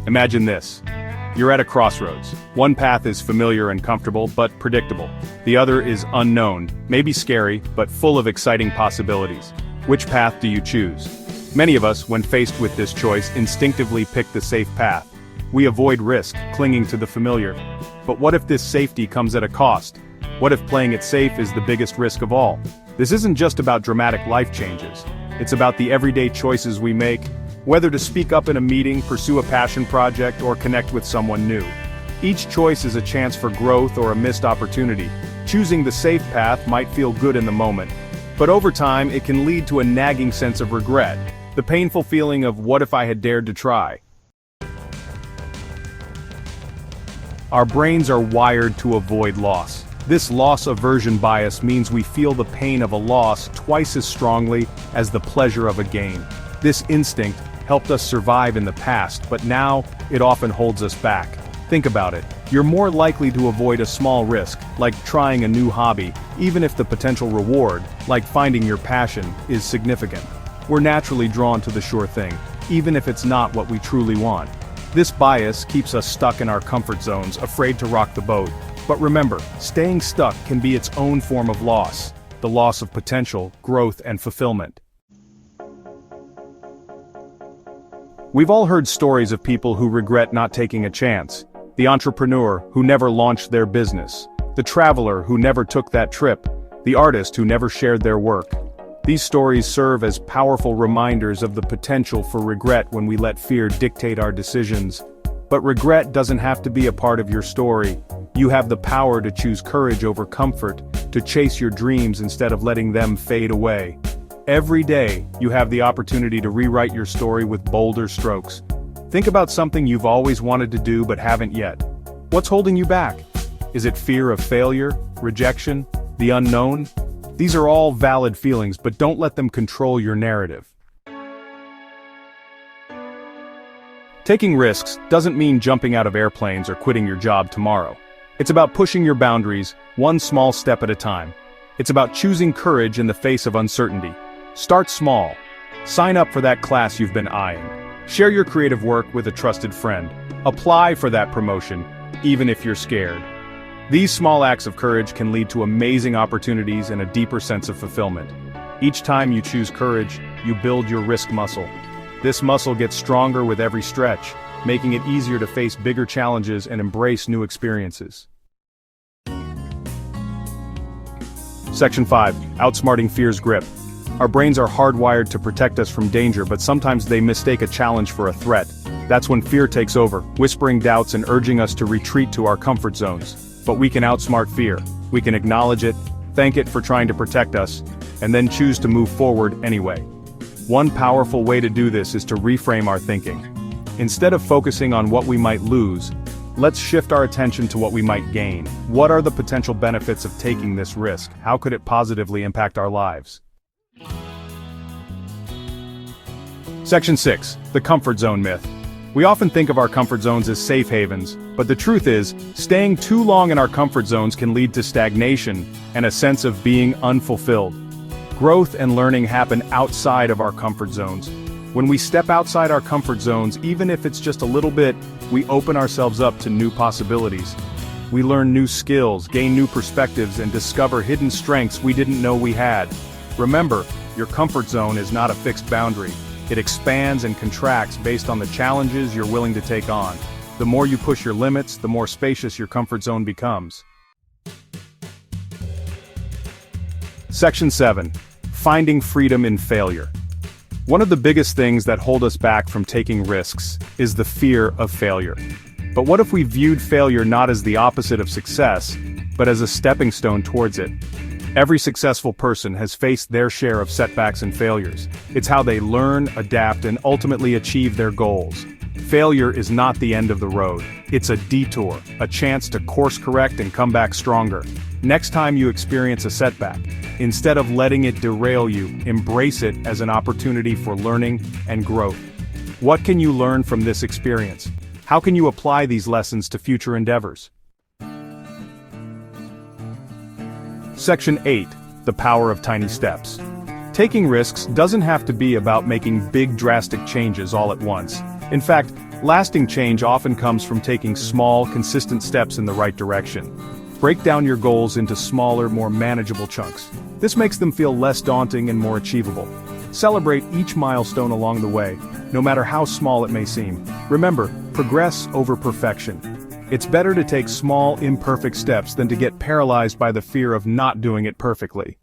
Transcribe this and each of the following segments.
Imagine this. You're at a crossroads. One path is familiar and comfortable, but predictable. The other is unknown, maybe scary, but full of exciting possibilities. Which path do you choose? Many of us, when faced with this choice, instinctively pick the safe path. We avoid risk, clinging to the familiar. But what if this safety comes at a cost? What if playing it safe is the biggest risk of all? This isn't just about dramatic life changes. It's about the everyday choices we make, whether to speak up in a meeting, pursue a passion project, or connect with someone new. Each choice is a chance for growth or a missed opportunity. Choosing the safe path might feel good in the moment, but over time it can lead to a nagging sense of regret, the painful feeling of what if I had dared to try. Our brains are wired to avoid loss. This loss aversion bias means we feel the pain of a loss twice as strongly as the pleasure of a gain. This instinct helped us survive in the past, but now it often holds us back. Think about it. You're more likely to avoid a small risk, like trying a new hobby, even if the potential reward, like finding your passion, is significant. We're naturally drawn to the sure thing, even if it's not what we truly want. This bias keeps us stuck in our comfort zones, afraid to rock the boat. But remember, staying stuck can be its own form of loss, the loss of potential, growth, and fulfillment. We've all heard stories of people who regret not taking a chance. The entrepreneur who never launched their business. The traveler who never took that trip. The artist who never shared their work. These stories serve as powerful reminders of the potential for regret when we let fear dictate our decisions. But regret doesn't have to be a part of your story. You have the power to choose courage over comfort, to chase your dreams instead of letting them fade away. Every day, you have the opportunity to rewrite your story with bolder strokes. Think about something you've always wanted to do but haven't yet. What's holding you back? Is it fear of failure, rejection, the unknown? These are all valid feelings, but don't let them control your narrative. Taking risks doesn't mean jumping out of airplanes or quitting your job tomorrow. It's about pushing your boundaries, one small step at a time. It's about choosing courage in the face of uncertainty. Start small. Sign up for that class you've been eyeing. Share your creative work with a trusted friend. Apply for that promotion, even if you're scared. These small acts of courage can lead to amazing opportunities and a deeper sense of fulfillment. Each time you choose courage, you build your risk muscle. This muscle gets stronger with every stretch, making it easier to face bigger challenges and embrace new experiences. Section 5. Outsmarting fear's grip. Our brains are hardwired to protect us from danger, but sometimes they mistake a challenge for a threat. That's when fear takes over, whispering doubts and urging us to retreat to our comfort zones. But we can outsmart fear. We can acknowledge it, thank it for trying to protect us, and then choose to move forward anyway. One powerful way to do this is to reframe our thinking. Instead of focusing on what we might lose, let's shift our attention to what we might gain. What are the potential benefits of taking this risk? How could it positively impact our lives? Section 6. The comfort zone myth. We often think of our comfort zones as safe havens, but the truth is, staying too long in our comfort zones can lead to stagnation and a sense of being unfulfilled. Growth and learning happen outside of our comfort zones. When we step outside our comfort zones, even if it's just a little bit, we open ourselves up to new possibilities. We learn new skills, gain new perspectives, and discover hidden strengths we didn't know we had. Remember, your comfort zone is not a fixed boundary. It expands and contracts based on the challenges you're willing to take on. The more you push your limits, the more spacious your comfort zone becomes. Section 7. Finding freedom in failure. One of the biggest things that hold us back from taking risks is the fear of failure. But what if we viewed failure not as the opposite of success, but as a stepping stone towards it? Every successful person has faced their share of setbacks and failures. It's how they learn, adapt, and ultimately achieve their goals. Failure is not the end of the road. It's a detour, a chance to course correct and come back stronger. Next time you experience a setback, instead of letting it derail you, embrace it as an opportunity for learning and growth. What can you learn from this experience? How can you apply these lessons to future endeavors? Section 8. The power of tiny steps. Taking risks doesn't have to be about making big drastic changes all at once. In fact, lasting change often comes from taking small, consistent steps in the right direction. Break down your goals into smaller, more manageable chunks. This makes them feel less daunting and more achievable. Celebrate each milestone along the way, no matter how small it may seem. Remember, progress over perfection. It's better to take small, imperfect steps than to get paralyzed by the fear of not doing it perfectly.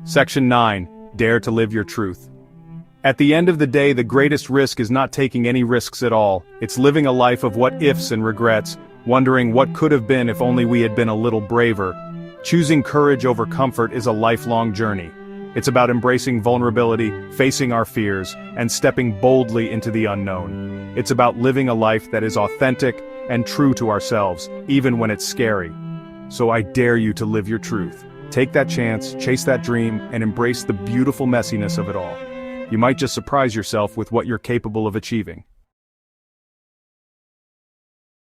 Section 9. Dare to live your truth. At the end of the day, the greatest risk is not taking any risks at all. It's living a life of what-ifs and regrets, wondering what could have been if only we had been a little braver. Choosing courage over comfort is a lifelong journey. It's about embracing vulnerability, facing our fears, and stepping boldly into the unknown. It's about living a life that is authentic and true to ourselves, even when it's scary. So I dare you to live your truth. Take that chance, chase that dream, and embrace the beautiful messiness of it all. You might just surprise yourself with what you're capable of achieving.